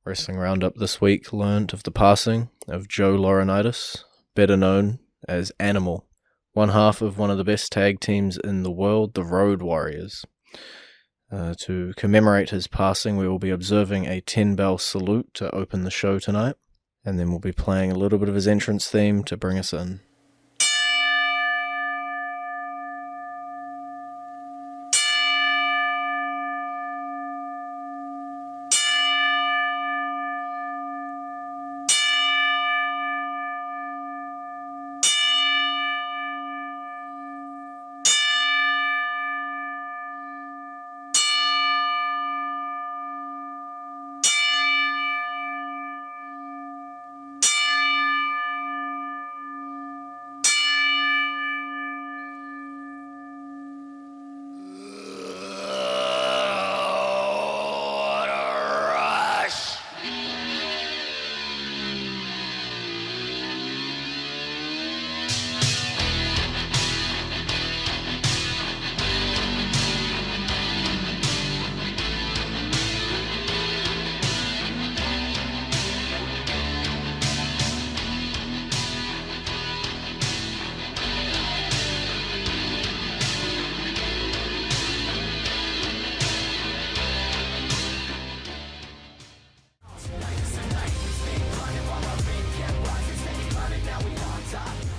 Wrestling Roundup this week learnt of the passing of Joe Laurinaitis, better known as Animal, one half of one of the best tag teams in the world, the Road Warriors. To commemorate his passing, we will be observing a 10-bell salute to open the show tonight, and then we'll be playing a little bit of his entrance theme to bring us in.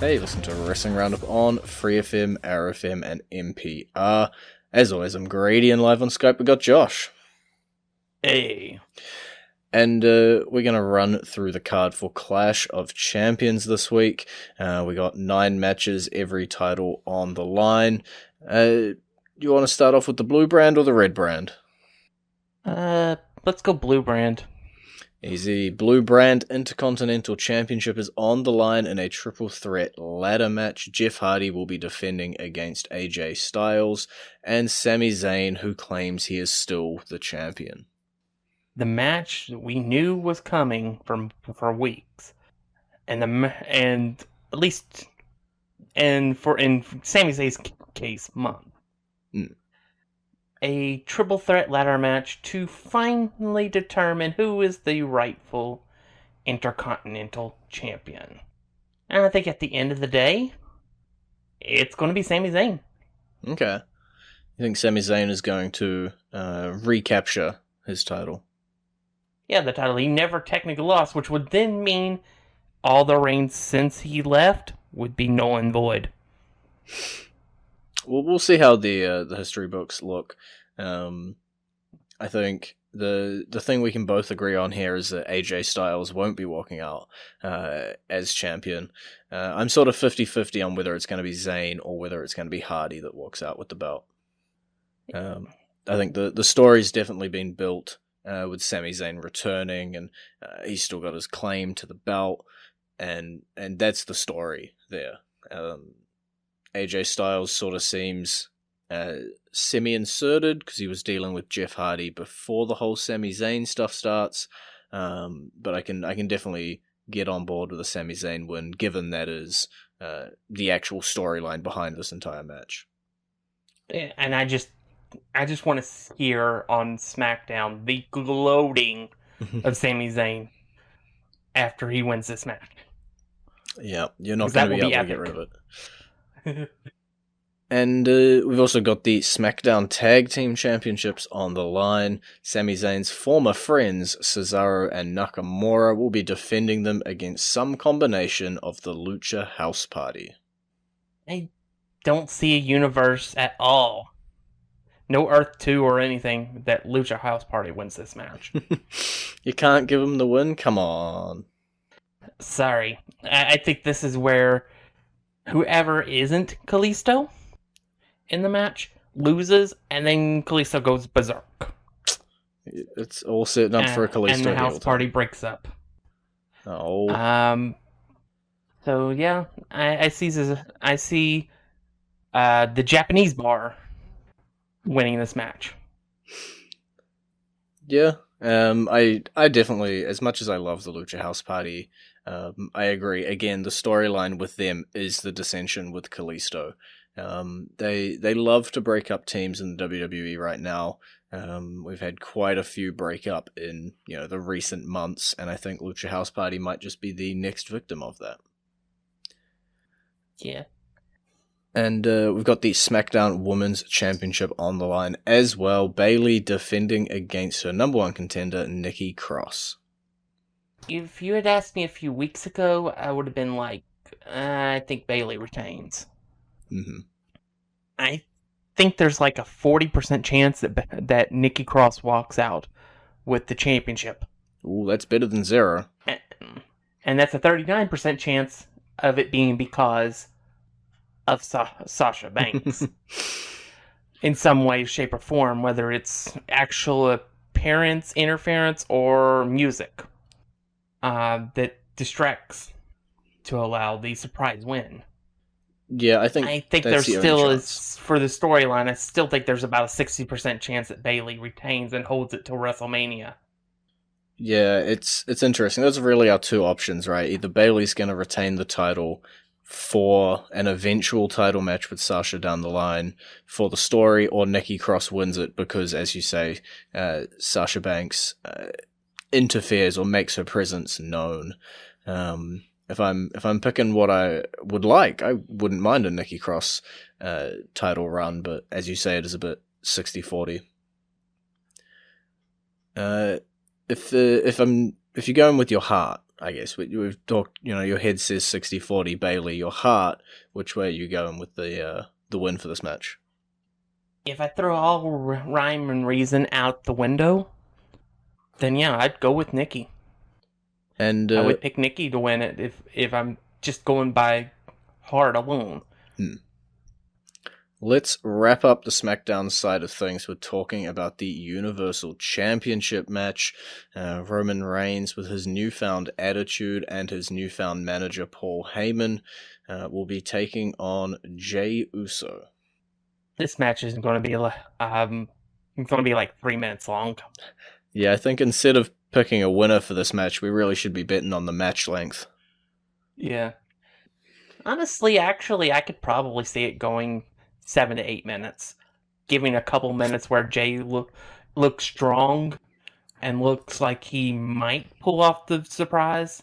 Hey, listen to Wrestling Roundup on FreeFM, ArrowFM, and MPR. As always, I'm Grady, and live on Skype we got Josh. Hey. And we're going to run through the card for Clash of Champions this week. We got 9 matches, every title on the line. You want to start off with the blue brand or the red brand? Let's go blue brand. Easy. Blue Brand Intercontinental Championship is on the line in a triple threat ladder match. Jeff Hardy will be defending against AJ Styles and Sami Zayn, who claims he is still the champion. The match that we knew was coming for weeks, and at least in Sami Zayn's case, month. A triple threat ladder match to finally determine who is the rightful Intercontinental Champion. And I think at the end of the day, it's going to be Sami Zayn. Okay. You think Sami Zayn is going to recapture his title? Yeah, the title he never technically lost, which would then mean all the reigns since he left would be null and void. Well, we'll see how the history books look. I think the thing we can both agree on here is that AJ Styles won't be walking out as champion. I'm sort of 50-50 on whether it's going to be Zayn or whether it's going to be Hardy that walks out with the belt. I think the story's definitely been built with Sami Zayn returning, and he's still got his claim to the belt, and that's the story there. AJ Styles sort of seems semi-inserted because he was dealing with Jeff Hardy before the whole Sami Zayn stuff starts. But I can definitely get on board with a Sami Zayn win, given that is the actual storyline behind this entire match. And I just want to hear on SmackDown the gloating of Sami Zayn after he wins this match. Yeah, you're not going to be able to get rid of it. And we've also got the SmackDown Tag Team Championships on the line. Sami Zayn's former friends, Cesaro and Nakamura, will be defending them against some combination of the Lucha House Party. I don't see a universe at all. No Earth 2 or anything that Lucha House Party wins this match. You can't give them the win? Come on. Sorry. I think this is where whoever isn't Kalisto in the match loses, and then Kalisto goes berserk. It's all setting up for a Kalisto and the house party breaks up. Oh. So yeah, I see the Japanese bar winning this match. Yeah. I definitely, as much as I love the Lucha House Party, I agree. Again, the storyline with them is the dissension with Kalisto. They love to break up teams in the WWE right now. We've had quite a few break up in the recent months, and I think Lucha House Party might just be the next victim of that. Yeah. And we've got the SmackDown Women's Championship on the line as well. Bayley defending against her number one contender, Nikki Cross. If you had asked me a few weeks ago, I would have been like, I think Bayley retains. Mm-hmm. I think there's like a 40% chance that Nikki Cross walks out with the championship. Ooh, that's better than zero. And that's a 39% chance of it being because of Sasha Banks. In some way, shape, or form, whether it's actual appearance, interference, or music that distracts to allow the surprise win. Yeah, I think there still is, for the storyline, I still think there's about a 60% chance that Bayley retains and holds it till WrestleMania. Yeah, it's interesting. Those are really our two options, right? Either Bayley's going to retain the title for an eventual title match with Sasha down the line for the story, or Nikki Cross wins it because, as you say, Sasha Banks interferes or makes her presence known. If I'm picking what I would like, I wouldn't mind a Nikki Cross title run, but as you say, it is a bit 60-40. If you're going with your heart, I guess we've talked. Your head says 60-40 Bayley. Your heart, which way are you going with the win for this match? If I throw all rhyme and reason out the window, then yeah, I'd go with Nikki. And I would pick Nikki to win it if I'm just going by heart alone. Let's wrap up the SmackDown side of things with talking about the Universal Championship match. Roman Reigns, with his newfound attitude and his newfound manager Paul Heyman, will be taking on Jey Uso. This match is going to be like 3 minutes long. Yeah, I think instead of picking a winner for this match, we really should be betting on the match length. Yeah. Honestly, actually, I could probably see it going 7 to 8 minutes, giving a couple minutes where Jey looks strong and looks like he might pull off the surprise.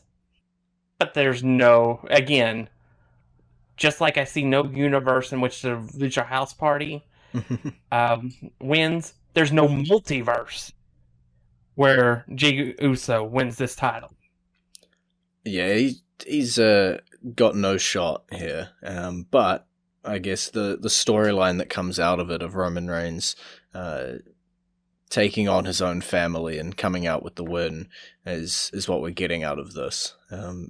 But there's again, just like I see no universe in which the Lucha House Party wins, there's no multiverse where Jey Uso wins this title. Yeah, he's got no shot here. But I guess the storyline that comes out of it, of Roman Reigns taking on his own family and coming out with the win, is what we're getting out of this.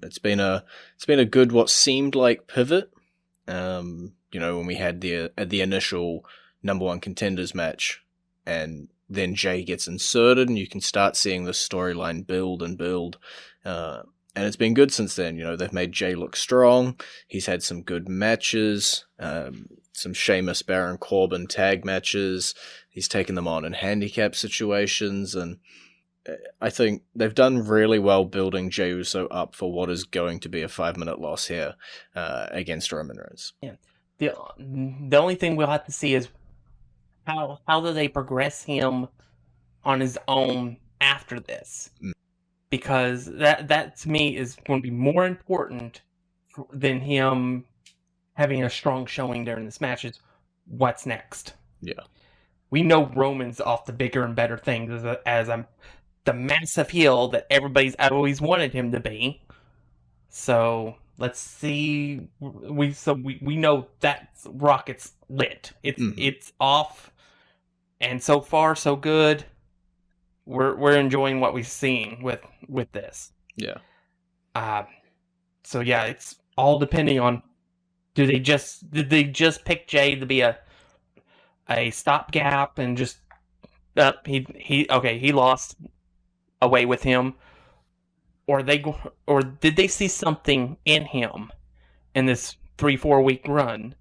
It's been a good, what seemed like, pivot. When we had the initial number one contenders match, and then Jey gets inserted, and you can start seeing this storyline build and build. And it's been good since then. They've made Jey look strong. He's had some good matches, some Sheamus, Baron Corbin tag matches. He's taken them on in handicap situations, and I think they've done really well building Jey Uso up for what is going to be a 5-minute loss here against Roman Reigns. Yeah. The only thing we'll have to see is how do they progress him on his own after this. Because that to me is going to be more important than him having a strong showing during this match. Is what's next. Yeah, we know Roman's off the bigger and better things as the massive heel that everybody's always wanted him to be. So let's see. We know that rocket's lit. It's off, and so far so good. We're enjoying what we've seen with this. Yeah. So yeah, it's all depending on did they just pick Jey to be a stopgap and just he lost away with him, or did they see something in him in this 3-4 week run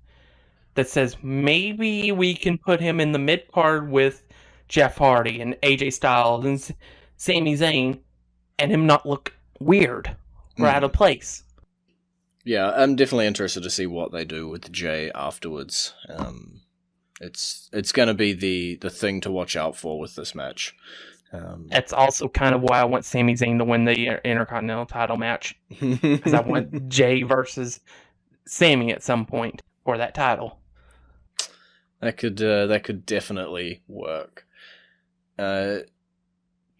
that says maybe we can put him in the mid card with Jeff Hardy and AJ Styles and Sami Zayn, and him not look weird or out of place. Yeah, I'm definitely interested to see what they do with Jey afterwards. It's going to be the thing to watch out for with this match. That's also kind of why I want Sami Zayn to win the Intercontinental title match. Because I want Jay versus Sami at some point for that title. That could definitely work.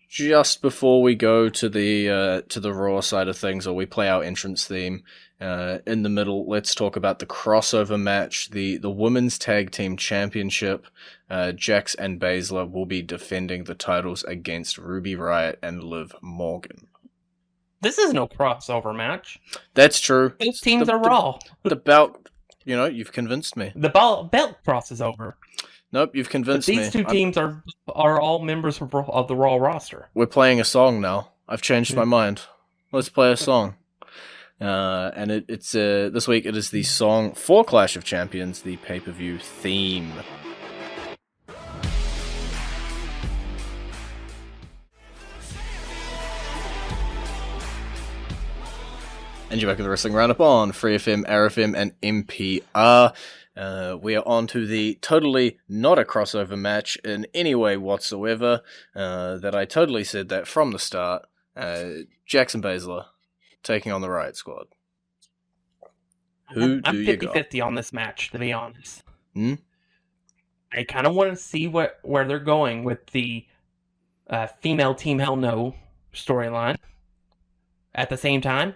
Just before we go to the Raw side of things, or we play our entrance theme, in the middle, let's talk about the crossover match, the Women's Tag Team Championship. Jax and Baszler will be defending the titles against Ruby Riott and Liv Morgan. This is no crossover match. That's true. Both teams are Raw. The belt, you've convinced me. The belt crosses over. Nope, you've convinced me. These two teams are all members of the Raw roster. We're playing a song now. I've changed my mind. Let's play a song. And it's this week it is the song for Clash of Champions, the pay-per-view theme. And you're back with the Wrestling Roundup on FreeFM, ArrowFM, and MPR. We are on to the totally not a crossover match in any way whatsoever. That I totally said that from the start. Jax and Baszler taking on the Riot Squad. I'm 50-50 on this match, to be honest. I kind of want to see where they're going with the female Team Hell No storyline. At the same time,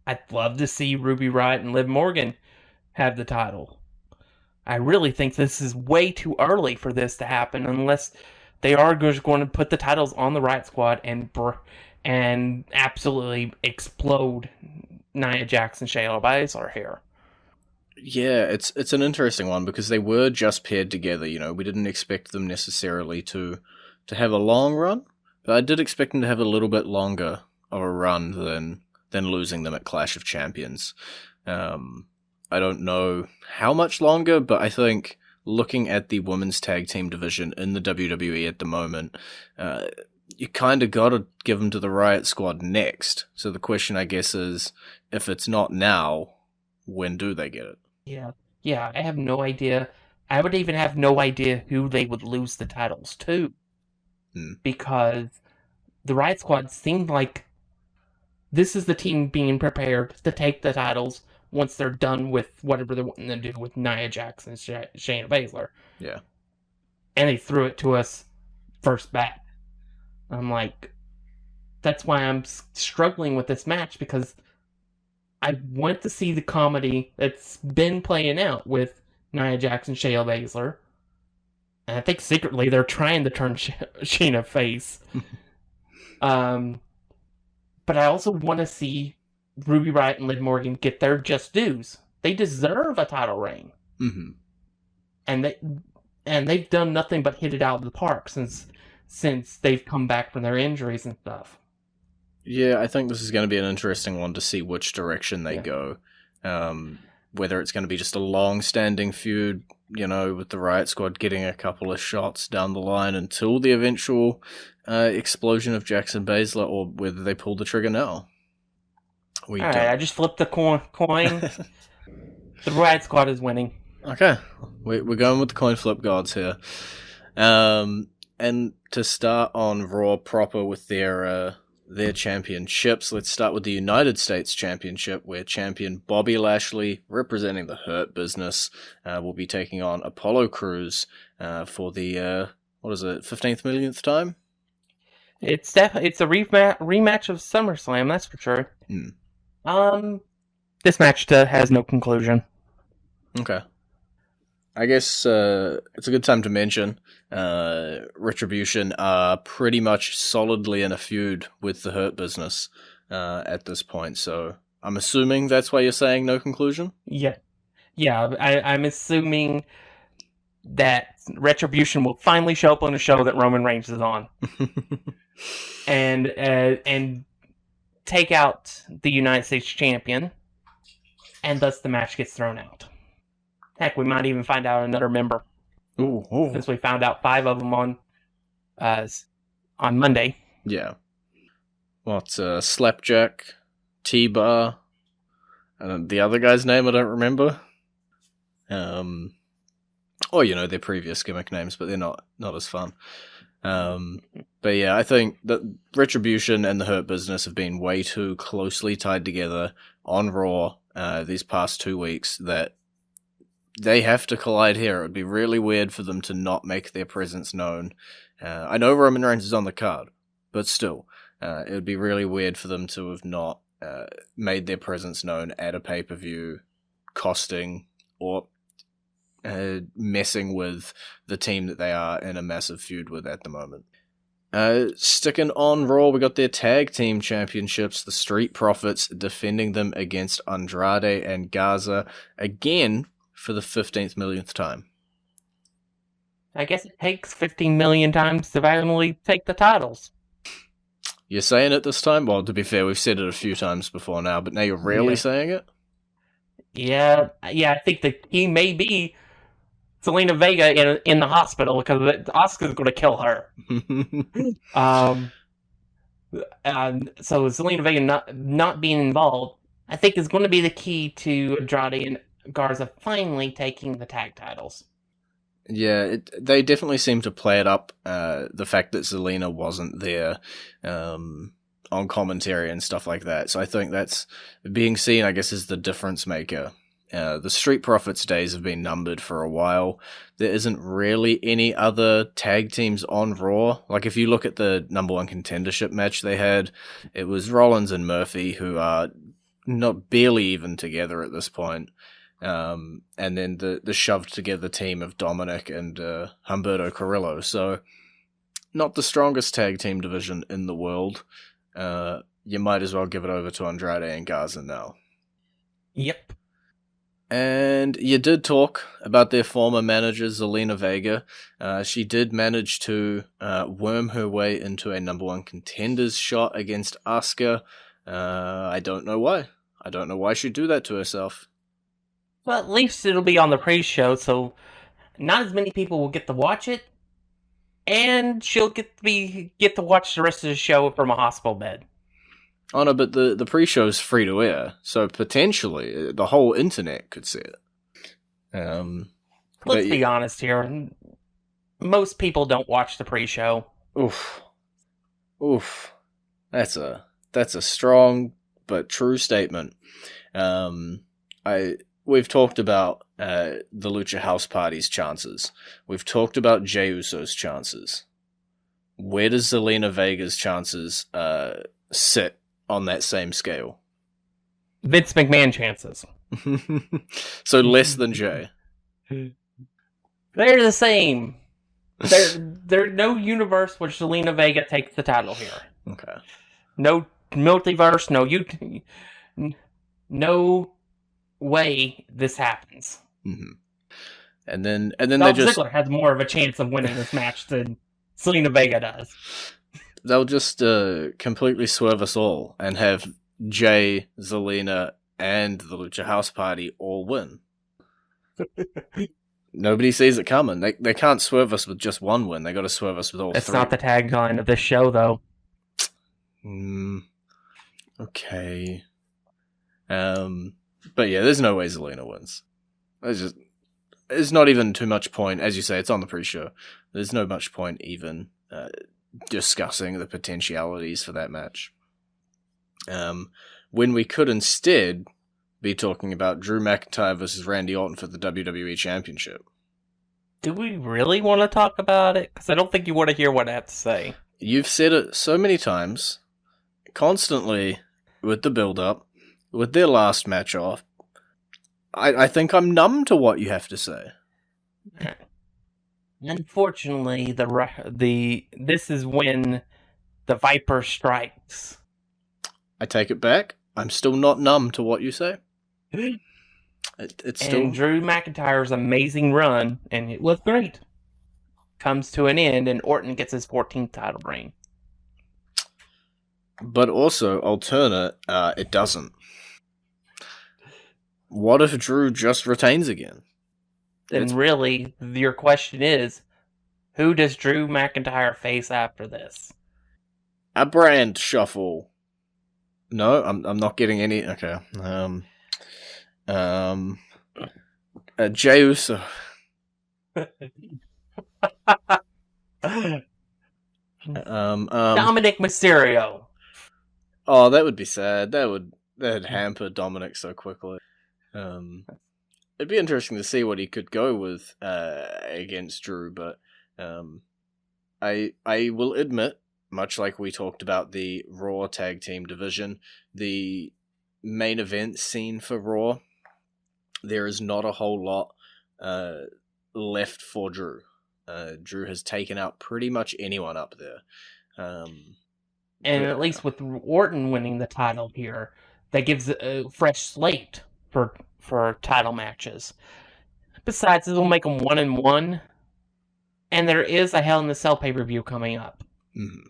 I'd love to see Ruby Riott and Liv Morgan have the title. I really think this is way too early for this to happen unless they are just going to put the titles on the Riot Squad and absolutely explode Nia Jax and Shayna Baszler here. Yeah, it's an interesting one because they were just paired together. We didn't expect them necessarily to have a long run, but I did expect them to have a little bit longer of a run than losing them at Clash of Champions. I don't know how much longer, but I think looking at the women's tag team division in the WWE at the moment, you kind of got to give them to the Riot Squad next. So the question, I guess, is if it's not now, when do they get it? Yeah, I have no idea. I would even have no idea who they would lose the titles to. Because the Riot Squad seemed like this is the team being prepared to take the titles once they're done with whatever they're wanting to do with Nia Jax and Shayna Baszler. Yeah. And they threw it to us first bat. I'm like, that's why I'm struggling with this match, because I want to see the comedy that's been playing out with Nia Jax and Shayna Baszler. And I think secretly they're trying to turn Shayna face. But I also want to see Ruby Riott and Liv Morgan get their just dues. They deserve a title reign. Mm-hmm. And they've done nothing but hit it out of the park since they've come back from their injuries and stuff. Yeah, I think this is going to be an interesting one to see which direction they go. Whether it's going to be just a long-standing feud, with the Riot Squad getting a couple of shots down the line until the eventual explosion of Jax and Baszler, or whether they pull the trigger now. Alright, I just flipped the coin. The Riot Squad is winning. Okay, we're going with the coin flip gods here. And to start on Raw proper with their championships, let's start with the United States Championship, where champion Bobby Lashley, representing the Hurt Business, will be taking on Apollo Crews for the 15th millionth time? It's a rematch of SummerSlam, that's for sure. This match has no conclusion. Okay. I guess it's a good time to mention Retribution are pretty much solidly in a feud with the Hurt Business at this point, so I'm assuming that's why you're saying no conclusion? Yeah, I'm assuming that Retribution will finally show up on a show that Roman Reigns is on. and take out the United States Champion, and thus the match gets thrown out. Heck, we might even find out another member. Ooh. Since we found out 5 of them on Monday. Yeah. Slapjack, T-Bar, and the other guy's name I don't remember. or their previous gimmick names, but they're not as fun. But yeah, I think that Retribution and the Hurt Business have been way too closely tied together on Raw these past 2 weeks that they have to collide here. It would be really weird for them to not make their presence known. I know Roman Reigns is on the card, but still, it would be really weird for them to have not made their presence known at a pay-per-view, costing or messing with the team that they are in a massive feud with at the moment. Sticking on Raw, we got their tag team championships, the Street Profits defending them against Andrade and Garza, again for the 15th millionth time. I guess it takes 15 million times to finally take the titles. You're saying it this time? Well, to be fair, we've said it a few times before now, but now you're really saying it? Yeah, I think the key may be Zelina Vega in the hospital, because Asuka's going to kill her. So Zelina Vega not being involved, I think, is going to be the key to Andrade and Garza finally taking the tag titles. Yeah, they definitely seem to play it up, the fact that Zelina wasn't there on commentary and stuff like that. So I think that's being seen, I guess, as the difference maker. The Street Profits days have been numbered for a while. There isn't really any other tag teams on Raw. Like, if you look at the number one contendership match they had, it was Rollins and Murphy, who are not barely even together at this point. And then the shoved together team of Dominic and Humberto Carrillo. So, not the strongest tag team division in the world. You might as well give it over to Andrade and Garza now. Yep. And you did talk about their former manager, Zelina Vega. She did manage to worm her way into a number one contenders shot against Asuka. I don't know why. I don't know why she'd do that to herself. Well, at least it'll be on the pre-show, so not as many people will get to watch it, and she'll get to watch the rest of the show from a hospital bed. Oh no, but the pre-show's free to air, so potentially the whole internet could see it. Let's be honest here. Most people don't watch the pre-show. Oof. That's a strong but true statement. We've talked about the Lucha House Party's chances. We've talked about Jey Uso's chances. Where does Zelina Vega's chances sit on that same scale? Vince McMahon chances. So less than Jey. They're the same. There's no universe where Zelina Vega takes the title here. Okay. No multiverse, no way this happens. Mm-hmm. And then Dolph Ziggler has more of a chance of winning this match than Zelina Vega does. They'll just completely swerve us all and have Jey, Zelina, and the Lucha House Party all win. Nobody sees it coming. They can't swerve us with just one win. They got to swerve us with all three. It's not the tagline of this show, though. Okay. But yeah, there's no way Zelina wins. There's not even too much point. As you say, it's on the pre-show. There's no much point even discussing the potentialities for that match. When we could instead be talking about Drew McIntyre versus Randy Orton for the WWE Championship. Do we really want to talk about it? Because I don't think you want to hear what I have to say. You've said it so many times, constantly, with the build-up, with their last match off. I think I'm numb to what you have to say. Unfortunately, this is when the Viper strikes. I take it back. I'm still not numb to what you say. It's still... And Drew McIntyre's amazing run, and it was great, comes to an end, and Orton gets his 14th title reign. But also, alternate, it doesn't. What if Drew just retains again? Then really, your question is, who does Drew McIntyre face after this? A brand shuffle. No, I'm not getting any. Okay. Jey Uso. Dominic Mysterio. Oh, that would be sad. That'd hamper Dominic so quickly. It'd be interesting to see what he could go with against Drew, but I will admit, much like we talked about the Raw tag team division, the main event scene for Raw, there is not a whole lot left for Drew. Drew has taken out pretty much anyone up there. And at least with Orton winning the title here, that gives a fresh slate for title matches. Besides, it'll make them 1-1, and there is a Hell in a Cell pay-per-view coming up. Mm-hmm.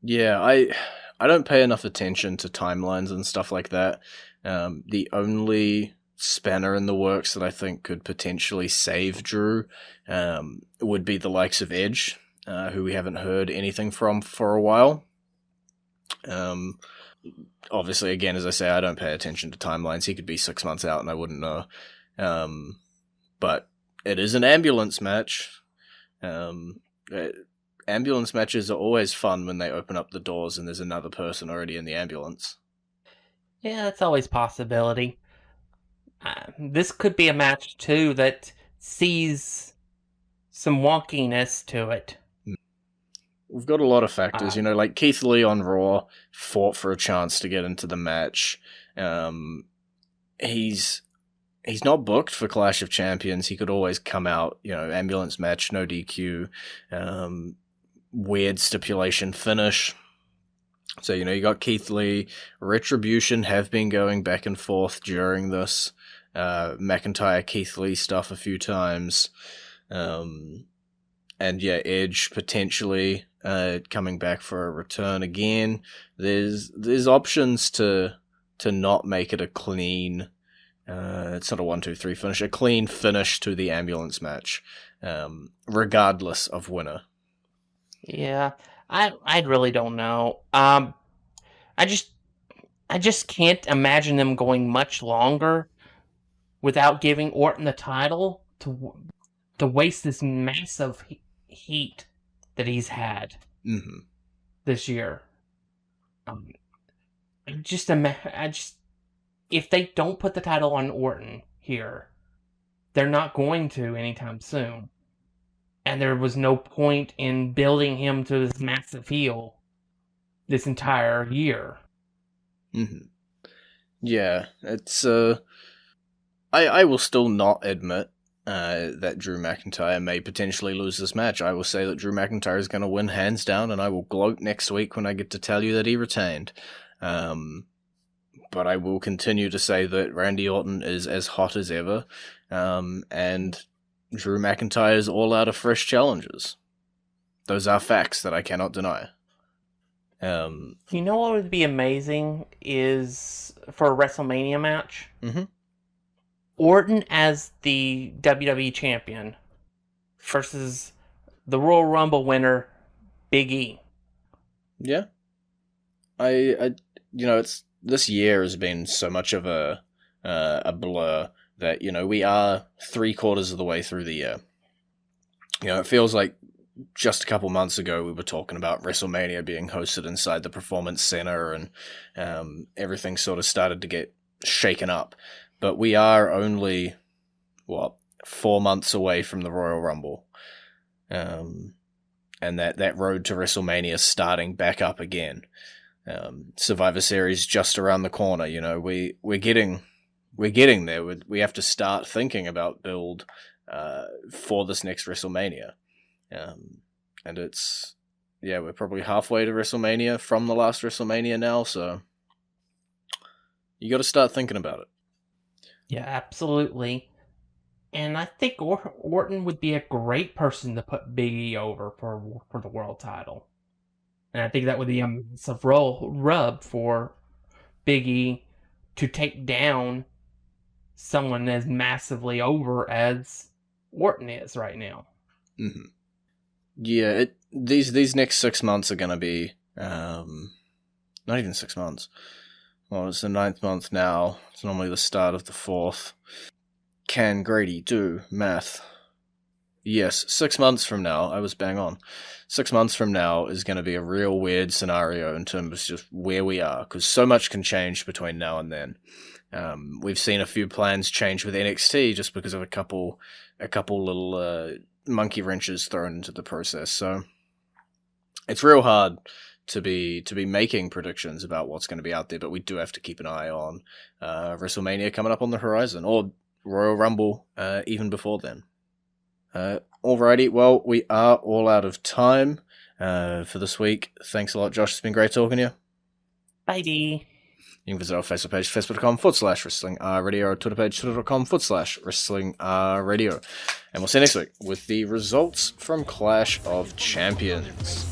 Yeah, I don't pay enough attention to timelines and stuff like that. The only spanner in the works that I think could potentially save Drew would be the likes of Edge, who we haven't heard anything from for a while. Obviously, again, as I say, I don't pay attention to timelines. He could be 6 months out and I wouldn't know. But it is an ambulance match. Ambulance matches are always fun when they open up the doors and there's another person already in the ambulance. Yeah, that's always a possibility. This could be a match, too, that sees some wonkiness to it. We've got a lot of factors, like Keith Lee on Raw fought for a chance to get into the match. He's not booked for Clash of Champions. He could always come out, ambulance match, no DQ, weird stipulation finish. So, you got Keith Lee. Retribution have been going back and forth during this McIntyre, Keith Lee stuff a few times. And yeah, Edge potentially coming back for a return again. There's options to not make it a clean, it's not a 1-2-3 finish, a clean finish to the ambulance match, regardless of winner. Yeah, I really don't know. I just can't imagine them going much longer without giving Orton the title to waste this massive heat that he's had this year. If they don't put the title on Orton here, they're not going to anytime soon. And there was no point in building him to this massive heel this entire year. Mm-hmm. Yeah, it's I will still not admit that Drew McIntyre may potentially lose this match. I will say that Drew McIntyre is going to win hands down, and I will gloat next week when I get to tell you that he retained. But I will continue to say that Randy Orton is as hot as ever, and Drew McIntyre is all out of fresh challenges. Those are facts that I cannot deny. You know what would be amazing is for a WrestleMania match? Mm-hmm. Orton as the WWE champion versus the Royal Rumble winner, Big E. Yeah. It's this year has been so much of a blur that, we are 3/4 of the way through the year. It feels like just a couple months ago we were talking about WrestleMania being hosted inside the Performance Center and everything sort of started to get shaken up. But we are only, 4 months away from the Royal Rumble. And that road to WrestleMania starting back up again. Survivor Series just around the corner, we're getting there. We have to start thinking about build for this next WrestleMania. And we're probably halfway to WrestleMania from the last WrestleMania now, so you got to start thinking about it. Yeah, absolutely. And I think Orton would be a great person to put Big E over for the world title. And I think that would be a massive rub for Big E to take down someone as massively over as Orton is right now. Mm-hmm. Yeah, these next 6 months are going to be, not even 6 months. Well, it's the 9th month now. It's normally the start of the 4th. Can Grady do math? Yes, 6 months from now, I was bang on. 6 months from now is going to be a real weird scenario in terms of just where we are, because so much can change between now and then. We've seen a few plans change with NXT just because of a couple little monkey wrenches thrown into the process. So it's real hard to be making predictions about what's going to be out there, but we do have to keep an eye on WrestleMania coming up on the horizon, or Royal Rumble even before then. Alrighty, well, we are all out of time for this week. Thanks a lot, Josh. It's been great talking to you. Bye, D. You can visit our Facebook page, facebook.com/WrestlingRadio, or Twitter page, twitter.com/WrestlingRadio. And we'll see you next week with the results from Clash of Champions.